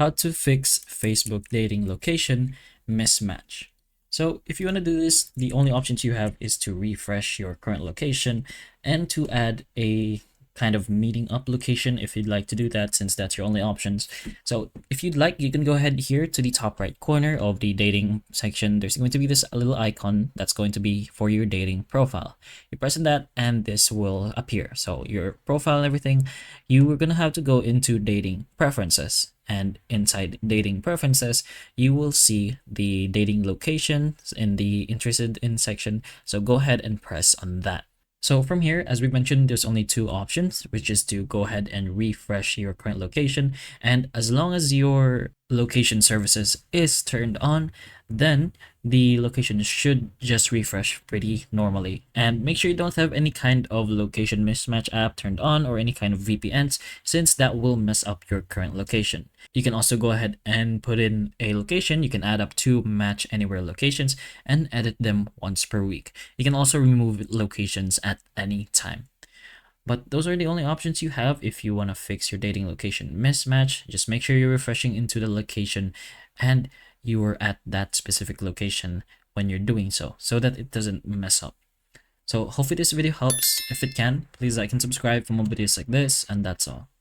how to fix Facebook dating location mismatch. So if you want to do this, the only options you have is to refresh your current location and to add a kind of meeting up location if you'd like to do that, since that's your only options. So if you'd like, you can go ahead here to the top right corner of the dating section. There's going to be this little icon that's going to be for your dating profile. You press on that and this will appear. So your profile and everything, you are going to have to go into dating preferences. And inside dating preferences, you will see the dating locations in the interested in section. So go ahead and press on that. So from here, as we mentioned, there's only two options, which is to go ahead and refresh your current location. And as long as your location services is turned on, then the location should just refresh pretty normally. And make sure you don't have any kind of location mismatch app turned on or any kind of VPNs, since that will mess up your current location. You can also go ahead and put in a location. You can add up to match anywhere locations and edit them once per week. You can also remove locations at any time. But those are the only options you have if you want to fix your dating location mismatch. Just make sure you're refreshing into the location and you are at that specific location when you're doing so that it doesn't mess up. So hopefully this video helps. If it can, please like and subscribe for more videos like this, and that's all.